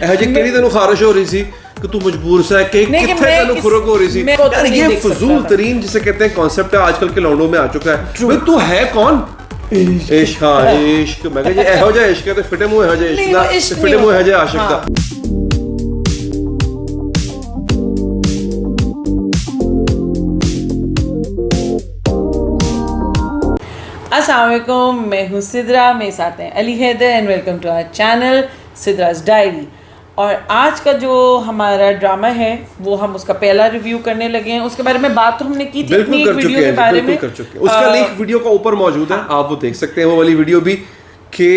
ਇਹ ਜੀ ਕਿਹੜੀ ਤੈਨੂੰ ਖਾਰਿਸ਼ ਹੋ ਰਹੀ ਸੀ कि तू मजबूर सा है कि कितने तैਨੂੰ खुरक हो रही थी यार ये फजूल तरीन जिसे कहते हैं कॉन्सेप्ट है आजकल के लौंडों में आ चुका है भाई तू है कौन इश्क हाँ इश्क मैं कह ਇਹੋ ਜਿਹਾ ਇਸ਼ਕ ਹੈ ਤੇ ਫਿਟੇ ਮੂੰਹ ਇਹੋ ਜਿਹਾ ਇਸ਼ਕ ਦਾ ਤੇ ਫਿਟੇ ਮੂੰਹ ਇਹੋ ਜਿਹਾ ਆਸ਼ਿਕ ਦਾ अस्सलाम वालेकुम, मैं हूँ सिद्रा, मेरे साथ हैं Ali Haider and welcome to our channel Sidra's diary. और आज का जो हमारा ड्रामा है वो हम उसका पहला रिव्यू करने लगे हैं। उसके बारे में बात तो हमने की थी अपनी एक वीडियो के बारे में, कर चुके हैं। उसका लिंक वीडियो का ऊपर मौजूद है, आप वो देख सकते हैं वो वाली वीडियो भी कि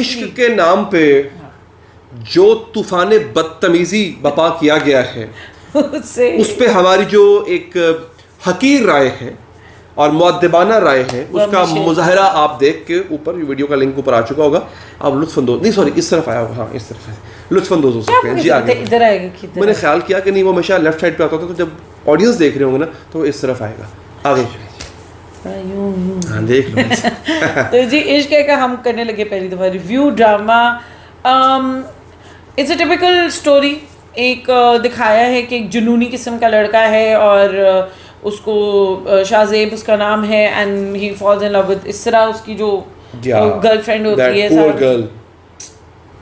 इश्क के नाम पे जो तूफान बदतमीजी बपा किया गया है उस पे हमारी जो एक हकीर राय है और मुअद्दिबाना राय है उसका मुजाहरा आप देख के ऊपर वीडियो का लिंक ऊपर आ चुका होगा। आप लुत्फअंदोज नहीं सॉरी इस तरफ आया होगा, हाँ इस तरफ है, लुत्फअंदोज हो सकते हैं जी। आगे इधर आएगा, मैंने ख्याल किया कि नहीं वो हमेशा लेफ्ट साइड पे आता था तो जब ऑडियंस देख रहे होंगे ना तो इस तरफ आएगा। आगे हाँ देख लो तो जी इश्क का हम करने लगे पहली दफ़ा review drama. It's a typical story. एक दिखाया है कि एक जुनूनी किस्म का लड़का है और उसको शाहजेब उसका नाम है and he falls in love with इसरा, उसकी जो गर्लफ्रेंड होती है।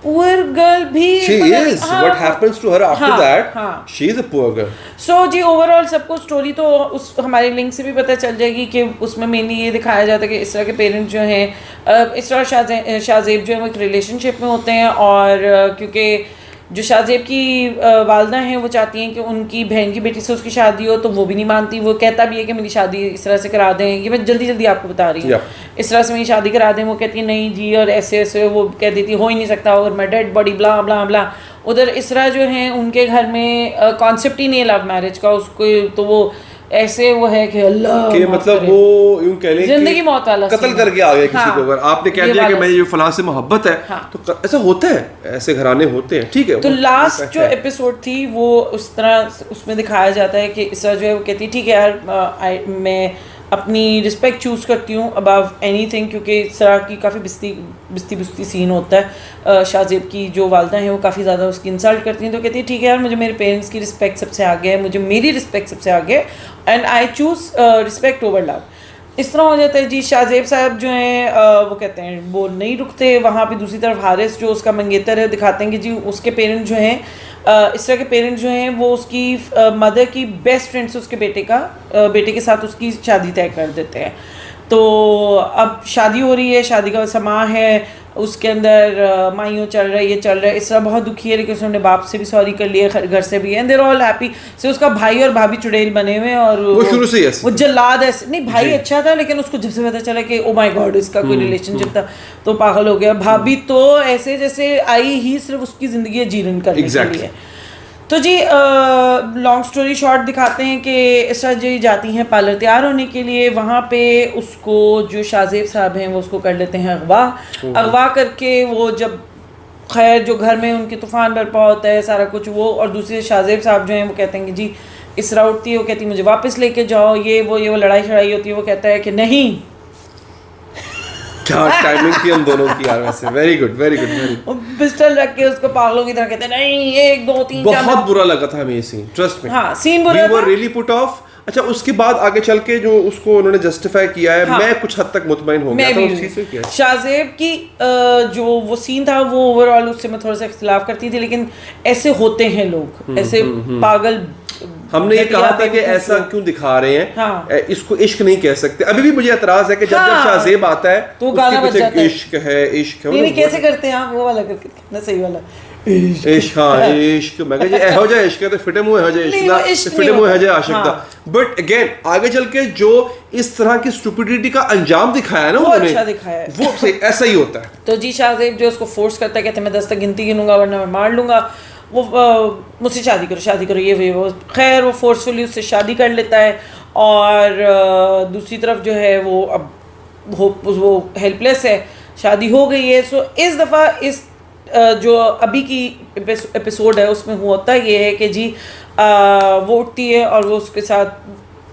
पुअर गर्ल भी she is what happens to her after that she is a poor girl। so जी ओवरऑल सबको स्टोरी तो उस हमारे लिंक से भी पता चल जाएगी कि उसमें मेनली ये दिखाया जाता है कि इसरा के पेरेंट्स जो हैं इसरा और शाहजेब जो है वो एक रिलेशनशिप में होते हैं और क्योंकि जो शाहजेब की वालदा हैं वो चाहती हैं कि उनकी बहन की बेटी से उसकी शादी हो तो वो भी नहीं मानती। वो कहता भी है कि मेरी शादी इस तरह से करा दें, ये मैं जल्दी जल्दी आपको बता रही हूँ, इस तरह से मेरी शादी करा दें। वो कहती है नहीं जी और ऐसे ऐसे वो कह देती हो ही नहीं सकता और मैं डेड बॉडी ब्ला ब्ला ब्ला। उधर इसरा जो हैं उनके घर में कॉन्सेप्ट ही नहीं है लव मैरिज का, उसको तो वो ऐसे वो है कि अल्लाह कि मतलब वो यूं कह लें जिंदगी मौत वाला कत्ल करके आ गया किसी को। अगर आपने कह दिया कि मैं ये फलां से मोहब्बत है तो ऐसा होता है, ऐसे घराने होते हैं, ठीक है। तो लास्ट जो एपिसोड थी वो उस तरह उसमें दिखाया जाता है कि इसरा जो है वो कहती है ठीक है यार मैं अपनी रिस्पेक्ट चूज़ करती हूँ अबव एनीथिंग, क्योंकि इसरा की काफ़ी बिस्ती सीन होता है। शाहजेब की जो वालदा हैं वो काफ़ी ज़्यादा उसकी इंसल्ट करती हैं तो कहती है ठीक है यार मुझे मेरे पेरेंट्स की रिस्पेक्ट सबसे आगे है, मुझे मेरी रिस्पेक्ट सबसे आगे है and I choose respect over love. इस तरह हो जाता है जी। शाहजेब साहब जो हैं वो कहते हैं वो नहीं रुकते। वहाँ पे दूसरी तरफ हारिस जो उसका मंगेतर है दिखाते हैं कि जी उसके पेरेंट्स जो हैं इस तरह के पेरेंट्स जो हैं वो उसकी मदर की बेस्ट फ्रेंड से उसके बेटे के साथ उसकी शादी तय कर देते हैं। तो अब शादी हो रही है, शादी का समा है, उसके अंदर माइयों चल रहा है, ये चल रहा है। इस तरह बहुत दुखी है लेकिन उसने बाप से भी सॉरी कर लिया, घर से भी, एंड देयर ऑल हैप्पी। से उसका भाई और भाभी चुड़ैल बने हुए हैं और वो शुरू से वो जल्लाद ऐसे नहीं, भाई अच्छा था लेकिन उसको जब से पता चला कि ओ माय गॉड इसका कोई रिलेशनशिप था तो पागल हो गया। भाभी तो ऐसे जैसे आई ही सिर्फ उसकी ज़िंदगी जीवन करने के लिए। तो जी लॉन्ग स्टोरी शॉर्ट दिखाते हैं कि इसरा जी जाती हैं पार्लर तैयार होने के लिए। वहाँ पे उसको जो शाहजेब साहब हैं वो उसको कर लेते हैं अगवा करके। वो जब खैर जो घर में उनके तूफ़ान बरपा होता है सारा कुछ वो, और दूसरे शाहजेब साहब जो हैं वो कहते हैं कि जी इसरा उठती है, वो कहती है मुझे वापस लेके जाओ, ये वो लड़ाई शड़ाई होती है। वो कहता है कि नहीं। क्या टाइमिंग थी हम दोनों की यार, वैसे वेरी गुड। पिस्टल रख के उसको पागलों की तरह कहते हैं नहीं 1 2 3 4। बहुत बुरा लगा था हमें ये सीन, ट्रस्ट में। हाँ सीन बुरा था, रियली पुट ऑफ। अच्छा उसके बाद आगे चल के जो उसको उन्होंने जस्टिफाई किया है मैं कुछ हद तक मुतमईन हो गया था उस चीज से। क्या शाहजेब की जो वो सीन था वो ओवरऑल उससे मैं थोड़ा सा इख्तिलाफ करती थी, लेकिन ऐसे होते हैं लोग, ऐसे पागल। हमने ये कहा था कि ऐसा क्यों दिखा रहे हैं, इसको इश्क नहीं कह सकते। अभी भी मुझे एतराज है कि जब शाहजेब आता है तो गाना बज जाता है इश्क है नहीं कैसे करते हैं आप वो वाला करके कितना सही वाला इश्क हाँ इश्क मैं कह ਇਹੋ ਜਿਹਾ ਇਸ਼ਕ ਹੈ ਤੇ ਫਿਟੇ ਮੂੰਹ ਇਹੋ ਜਿਹਾ ਇਸ਼ਕ ਦਾ ਤੇ ਫਿਟੇ ਮੂੰਹ ਇਹੋ ਜਿਹਾ आशिक ਦਾ। बट अगेन आगे चल के जो इस तरह की स्टुपिडिटी का अंजाम दिखाया ना उन्होंने, अच्छा दिखाया है, वो ऐसा ही होता है। तो जी शाहजेब जो उसको फोर्स करता है, कहते मैं 10 तक गिनती गिनूंगा वरना मैं मार लूंगा, वो मुझसे शादी करो ये वो। खैर वो फोर्सफुली उससे शादी कर लेता है और दूसरी तरफ जो है वो अब वो हेल्पलेस है, शादी हो गई है। सो इस दफ़ा इस जो अभी की एपिसोड है उसमें होता ये है कि जी वो उठती है और वो उसके साथ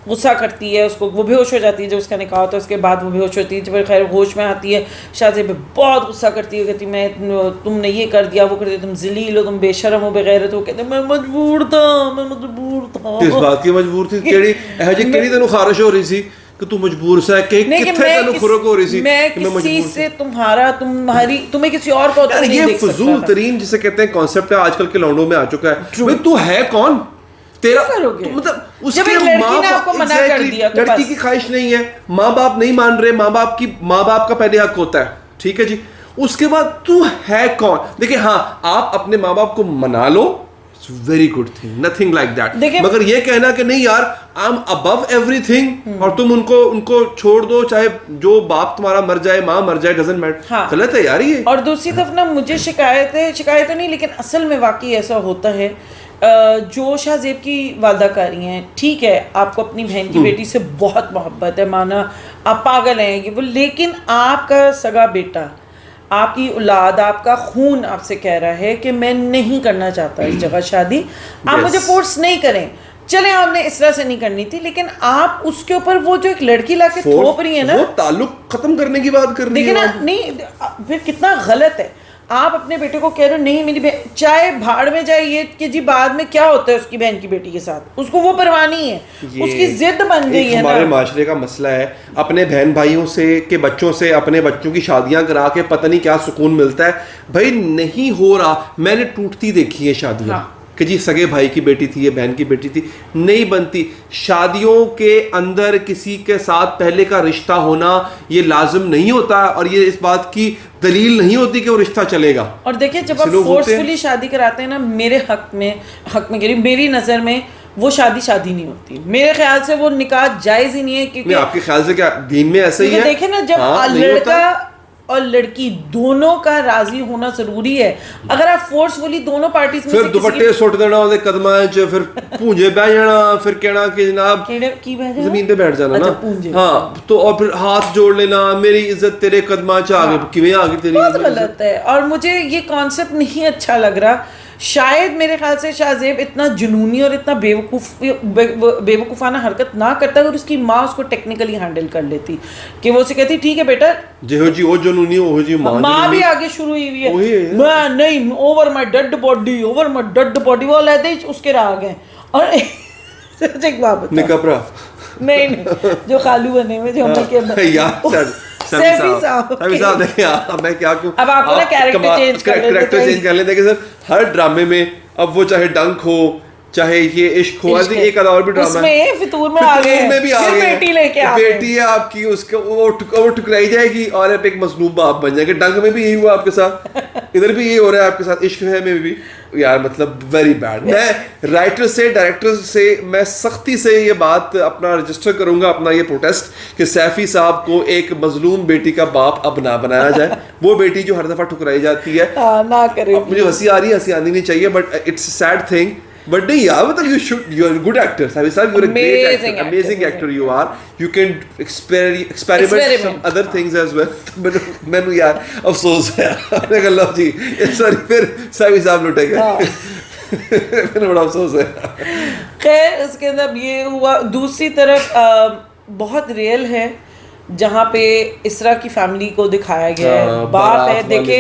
गुस्सा करती है उसको, वो बेहोश हो जाती है जब उसका निकाह होता है, उसके बाद वो बेहोश होती है, जब खैर होश में आती है शाहजेब पे बहुत गुस्सा करती है, कहती मैं तुमने ये कर दिया वो कर दिया, तुम जलील हो, तुम बेशरम हो, बगैरत हो, कहते मैं मजबूर था। किस बात की मजबूर थी? केड़ी तेनू खारिश हो रही थी कि तू मजबूर सा किथे तेनू खुरक हो रही थी? मैं किसी से तुम्हें किसी और को यार ये फजूल तरीन जिसे कहते हैं कॉन्सेप्ट है आजकल के लौंडों में आ चुका है। भाई तू है कौन? तेरा मतलब उसके माँ बाप, लड़की की ख्वाहिश नहीं है, माँ बाप नहीं मान रहे, माँ बाप का पहले हक होता है, ठीक है जी। उसके बाद तू है कौन? देखिए हाँ, आप अपने माँ बाप को मना लो, very good thing, nothing like that, मगर ये कहना कि नहीं यार आई एम अबव एवरीथिंग और तुम उनको छोड़ दो, चाहे जो बाप तुम्हारा मर जाए, माँ मर जाए, डजंट मैटर, गलत है यार ये। और दूसरी तरफ ना मुझे शिकायत नहीं, लेकिन असल में वाकई ऐसा होता है, जो शाहजेब की वालदाकारी हैं, ठीक है आपको अपनी बहन की बेटी से बहुत मोहब्बत है, माना आप पागल हैं कि वो, लेकिन आपका सगा बेटा, आपकी औलाद, आपका खून आपसे कह रहा है कि मैं नहीं करना चाहता इस जगह शादी, आप मुझे फोर्स नहीं करें। चले आपने इस तरह से नहीं करनी थी, लेकिन आप उसके ऊपर वो जो एक लड़की लाके थोप रही है ना, वो ताल्लुक खत्म करने की बात कर रही है, देखिए ना, नहीं फिर कितना गलत है। आप अपने बेटे को कह रहे हो नहीं मेरी बहन, चाहे भाड़ में जाए ये कि जी बाद में क्या होता है उसकी बहन की बेटी के साथ, उसको वो परवाह नहीं है, उसकी जिद बन गई है। हमारे माशरे का मसला है, अपने बहन भाइयों से के बच्चों से अपने बच्चों की शादियां करा के पता नहीं क्या सुकून मिलता है। भाई नहीं हो रहा, मैंने टूटती देखी है शादियां, कि जी सगे भाई की बेटी थी, ये बहन की बेटी थी, नहीं बनती। शादियों के अंदर किसी के साथ पहले का रिश्ता होना ये लाजिम नहीं होता, और ये इस बात की दलील नहीं होती कि वो रिश्ता चलेगा। और देखिए जब आप फोर्सफुली शादी कराते हैं ना, मेरे हक में कह रही, मेरी नज़र में वो शादी नहीं होती, मेरे ख्याल से वो निकाह जायज़ ही नहीं है। क्योंकि आपके ख्याल से क्या दीन में ऐसा ही है? देखिए ना, जब लड़का और लड़की दोनों का राजी होना जरूरी है, अगर आप फोर्सफुली दोनों पार्टीज में फिर दुपट्टे सुट देना ਉਹਦੇ कदमां च, फिर पूंजे बैठ जाना, फिर कहना कि जनाब जमीन पे बैठ जाना ना, हाँ तो, और फिर हाथ जोड़ लेना, मेरी इज्जत तेरे कदमां च आ गई, किवें आ गई तेरी? बहुत गलत है, और मुझे ये कॉन्सेप्ट नहीं अच्छा लग रहा। शायद मेरे ख्याल से शाहजेब इतना जुनूनी और इतना बेवकूफ़ाना हरकत ना करता अगर उसकी माँ उसको टेक्निकली हैंडल कर लेती, कि वो उसे कहती ठीक है बेटा, जो जी वो जुनूनी हो जी माँ भी आगे शुरू हुई है, मैं नहीं, ओवर माय डेड बॉडी, वो अलग ही उसके राग हैं। और एक बात बता, निकपरा नहीं जो खालू बने हुए जो हम के यार साहब देखिए, मैं क्या कहूं, अब आपको ना कैरेक्टर चेंज कर लेते सर, हर ड्रामे में, अब वो चाहे डंक हो, चाहे ये इश्क हो, एक आधा और भी ड्रामा है, फितूर में आ गए, में भी आ गए, बेटी लेके आ बेटी है आपकी, उसको वो ठुकराई जाएगी और आप एक मजलूम बाप बन जाएंगे। डंक में भी यही हुआ आपके साथ, इधर भी यही हो रहा है आपके साथ, इश्क है में भी यार, मतलब वेरी बैड। मैं राइटर से, डायरेक्टर से मैं सख्ती से ये बात अपना रजिस्टर करूंगा, अपना ये प्रोटेस्ट, कि सैफी साहब को एक मजलूम बेटी का बाप अब ना बनाया जाए। वो बेटी जो हर दफा ठुकराई जाती है ना करे। मुझे हंसी आ रही है, हंसी आनी नहीं चाहिए, but it's sad thing, but नहीं यार, मतलब you are good actor Saifi sahab, you are great actor, amazing actor you are, you can experiment some other things as well. मैनू यार अफसोस है, मैं कह लो जी सॉरी, फिर सैफी साहब लुटेंगे, फिर बड़ा अफसोस है। खैर उसके अंदर ये हुआ। दूसरी तरफ बहुत रियल है जहाँ पे इसरा की फैमिली को दिखाया गया है, बाप है, देखे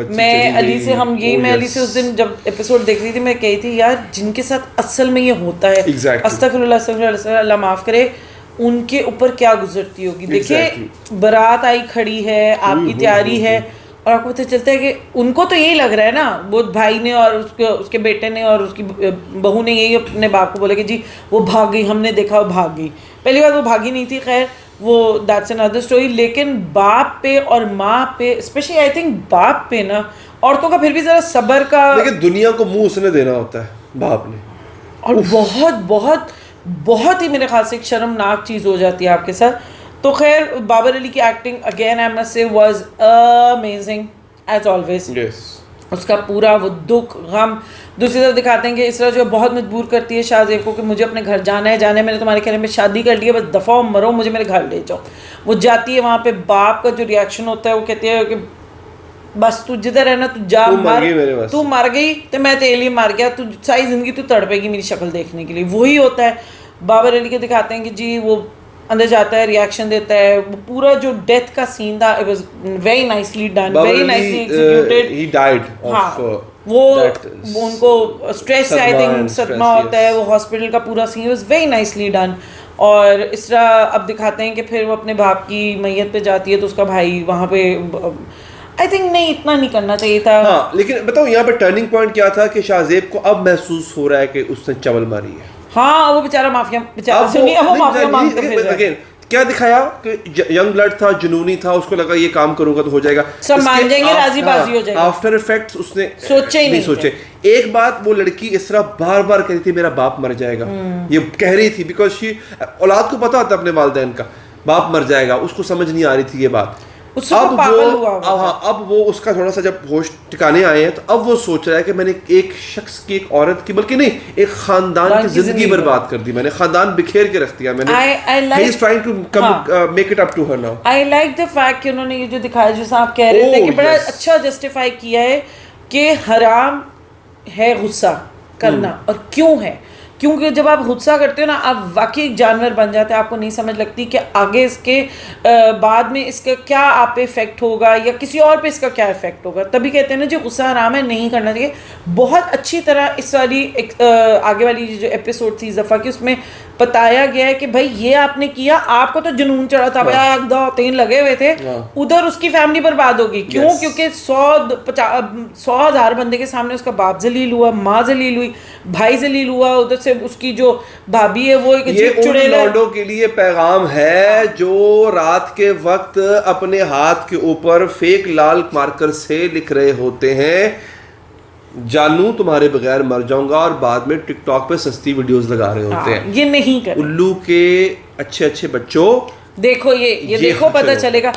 मैं अली से उस दिन जब एपिसोड देख रही थी, मैं कही थी यार जिनके साथ असल में ये होता है, अस्तगफिरुल्लाह, अल्लाह माफ करे, उनके ऊपर क्या गुजरती होगी। देखिए बारात आई खड़ी है, आपकी तैयारी है, और आपको पता चलता है कि उनको तो यही लग रहा है ना, वो भाई ने और उसके बेटे ने और उसकी बहू ने यही अपने बाप को बोला कि जी वो भाग गई, हमने देखा वो भाग गई। पहली बार वो भागी नहीं थी, खैर वो दैट्स अनदर स्टोरी, लेकिन बाप पे और माँ पे, स्पेशली आई थिंक बाप पे ना, औरतों का फिर भी ज़रा सब्र का, लेकिन दुनिया को मुंह उसने देना होता है बाप ने, और बहुत बहुत बहुत ही मेरे ख्याल से एक शर्मनाक चीज़ हो जाती है आपके साथ। तो खैर बाबर अली की acting again I must say was amazing as always. उसका पूरा वो दुख गम, दूसरी तरफ दिखाते हैं कि इसरा जो बहुत मजबूर करती है शाहजेब को कि मुझे अपने घर जाना है, मैंने तुम्हारे कहने में शादी कर ली है, बस दफ़ा मरो, मुझे मेरे घर ले जाओ। वो जाती है, वहाँ पे बाप का जो रिएक्शन होता है वो कहती है कि बस तू जिधर है ना तू जा, तू मर गई तो मैं तेरे लिए मर गया, तू सारी ज़िंदगी तू तड़पेगी मेरी शक्ल देखने के लिए। वही होता है बाबर अली के दिखाते हैं कि जी वो अंदर जाता है, रिएक्शन देता है, वो पूरा जो डेथ का सीन था, it was very nicely done, very nicely executed. He died of वो उनको स्ट्रेस आई थिंक सदमा होता है, वो हॉस्पिटल का पूरा scene was very nicely done. और इस तरह अब दिखाते हैं कि फिर वो अपने बाप की मैयत पे जाती है तो उसका भाई वहाँ पे, आई थिंक नहीं इतना नहीं करना चाहिए था। हाँ, लेकिन बताओ यहाँ पे टर्निंग पॉइंट क्या था कि शाहजेब को अब महसूस हो रहा है कि उसने चवल मारी है। हाँ, वो बेचारा माफिया, बेचारा सुनिए वो माफिया मांगते फिर रहा है। क्या दिखाया कि यंग ब्लड था, जुनूनी था, उसको लगा ये काम करूंगा तो हो जाएगा, सब मान जाएंगे, राजी बाजी हो जाएगा। आफ्टर इफेक्ट्स उसने सोचे ही नहीं सोचे। एक बात वो लड़की इस तरह बार बार कह रही थी मेरा बाप मर जाएगा, ये कह रही थी बिकॉज शी, औलाद को पता होता अपने वालिदैन का बाप मर जाएगा, उसको समझ नहीं आ रही थी ये बात। अब वो उसका थोड़ा सा जब होश ठिकाने आए हैं तो अब वो सोच रहा है कि मैंने एक शख्स की, एक औरत की, बल्कि नहीं एक खानदान की जिंदगी बर्बाद कर दी, मैंने खानदान बिखेर के रख दिया मैंने। he is trying to make it up to her now. I like the fact कि उन्होंने ये जो दिखाया, जैसा आप कह रहे थे कि बड़ा अच्छा जस्टिफाई किया है कि हराम है गुस्सा करना, और क्यों है, क्योंकि जब आप गुस्सा करते हो ना आप वाकई एक जानवर बन जाते हैं, आपको नहीं समझ लगती कि आगे इसके बाद में इसका क्या आप पे इफेक्ट होगा या किसी और पे इसका क्या इफेक्ट होगा। तभी कहते हैं ना जो गुस्सा हराम है, नहीं करना चाहिए। बहुत अच्छी तरह इस वाली आगे वाली जो एपिसोड थी ज़फ़ा की, उसमें बताया गया है कि भाई ये आपने किया, आपको तो जुनून चढ़ा था, भाई 1 2 3 लगे हुए थे, उधर उसकी फैमिली बर्बाद होगी। क्यों? क्योंकि 100,000 बंदे के सामने उसका बाप जलील हुआ, माँ जलील हुई, भाई जलील हुआ, उधर से उसकी जो भाभी है वो एक ये लौंडों के लिए पैगाम है जो रात के वक्त अपने हाथ के ऊपर फेक लाल मार्कर से लिख रहे होते हैं, जानू तुम्हारे बगैर मर जाऊंगा, और बाद में टिकटॉक पे सस्ती वीडियोस लगा रहे होते हैं। ये नहीं कर, उल्लू के अच्छे बच्चों, देखो ये देखो पता चलेगा।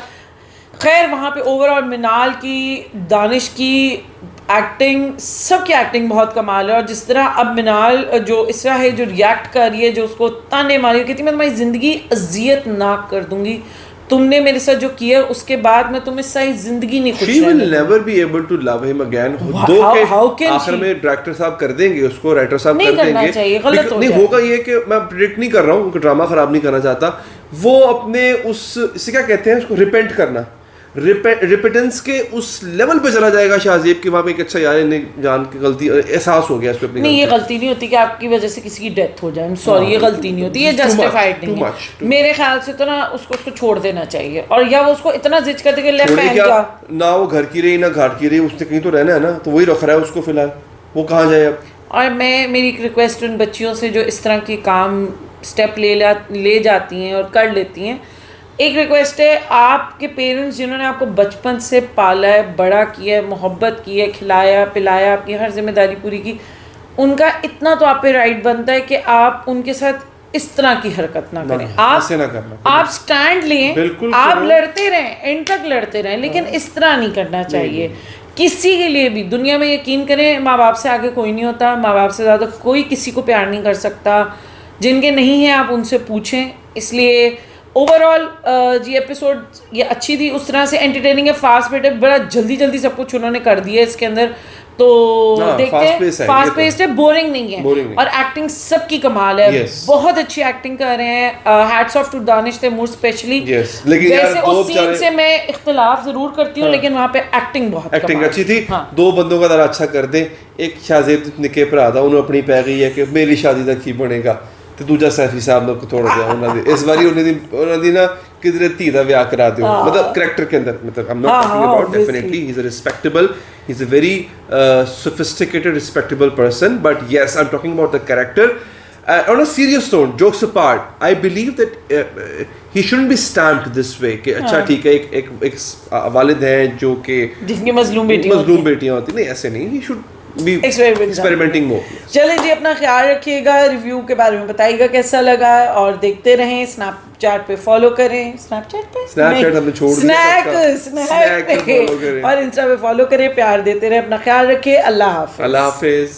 खैर वहाँ पे ओवरऑल मिनाल की, दानिश की एक्टिंग, सबकी एक्टिंग बहुत कमाल है। और जिस तरह अब मिनाल जो इस तरह है, जो रिएक्ट कर रही है, जो उसको ताने मारी, कहती मैं तुम्हारी ज़िंदगी अजियत ना कर दूंगी, तुमने मेरे साथ जो किया उसके बाद मैं तुम्हें सही जिंदगी नहीं, She will never be able to love him again। आखिर में डायरेक्टर साहब कर देंगे उसको, राइटर साहब कर देंगे, गलत नहीं होगा ये कि मैं प्रेडिक्ट नहीं कर रहा हूँ, ड्रामा खराब नहीं करना चाहता, वो अपने उस इसे क्या कहते हैं उसको, रिपेंट करना, रिपेटेंस के उस लेवल पे चला जाएगा शाहजेब कि वहाँ पे एक अच्छा यार ने जान की गलती, एहसास हो गया इसको अपनी। नहीं, ये गलती नहीं होती कि आपकी वजह से किसी की डेथ हो जाए, सॉरी, ये गलती नहीं होती, ये जस्टिफाइड नहीं है मेरे ख्याल से। तो ना उसको छोड़ देना चाहिए, और या वो उसको इतना जिद करते कि ले पहन जा, ना वो घर की रही ना घाट की रही, उसने कहीं तो रहना है ना, तो वही रख रहा है उसको फिलहाल, वो कहाँ जाए अब। और मेरी एक रिक्वेस्ट उन बच्चियों से जो इस तरह के काम स्टेप ले जाती हैं और कर लेती हैं, एक रिक्वेस्ट है, आपके पेरेंट्स जिन्होंने आपको बचपन से पाला है, बड़ा किया है, मोहब्बत की है, खिलाया पिलाया, आपकी हर जिम्मेदारी पूरी की, उनका इतना तो आप पे राइट बनता है कि आप उनके साथ इस तरह की हरकत ना करें। आप स्टैंड लें, आप लड़ते रहें, एंड तक लड़ते रहें, लेकिन इस तरह नहीं करना चाहिए किसी के लिए भी। दुनिया में यकीन करें, माँ बाप से आगे कोई नहीं होता, माँ बाप से ज़्यादा कोई किसी को प्यार नहीं कर सकता। जिनके नहीं हैं आप उनसे पूछें। इसलिए ओवरऑल ये एपिसोड ये अच्छी थी, उस तरह से एंटरटेनिंग है, फास्ट पेट है, बड़ा जल्दी सब कुछ उन्होंने कर दिया इसके अंदर, तो देखते हैं, फास्ट पेस्ड है, बोरिंग नहीं है, और एक्टिंग सबकी कमाल है, बहुत अच्छी एक्टिंग कर रहे हैं। Hats off to Danish Taimur specially. वैसे उस सीन से मैं इख्तिलाफ जरूर करती हूँ, लेकिन वहाँ पे एक्टिंग बहुत अच्छी थी। दो बंदों का जरा अच्छा कर दे, एक शाहजेब निके भरा था, उन्होंने अपनी पै गई है कि मेरी शादी तक की बनेगा, ਤੇ ਦੂਜਾ ਸੈਫੀ ਸਾਹਿਬ ਨੂੰ ਥੋੜਾ ਜਿਹਾ ਉਹਨਾਂ ਦੇ ਇਸ ਵਾਰੀ ਉਹਨਾਂ ਦੀ ਨਾ ਕਿਧਰੇ ਧੀ ਦਾ ਵਿਆਹ ਕਰਾ ਦਿਓ, ਮਤਲਬ ਕਰੈਕਟਰ के अंदर, मतलब I'm not talking about definitely he's a respectable, he's a very sophisticated respectable person, but yes I'm talking about the character. On a serious note, jokes apart, I believe that he shouldn't be stamped this way कि अच्छा ठीक है एक वालिद है जो कि जिनकी मजलूम बेटियां होती, नहीं ऐसे नहीं, he should एक्सपेरिमेंटिंग मोड। चलिए जी, अपना ख्याल रखिएगा, रिव्यू के बारे में बताइएगा कैसा लगा, और देखते रहें, स्नैपचैट पे फॉलो करें, स्नैपचैट हमने छोड़ दिया, स्नैक पे और इंस्टा पे फॉलो करें, प्यार देते रहें, अपना ख्याल रखें, अल्लाह हाफिज।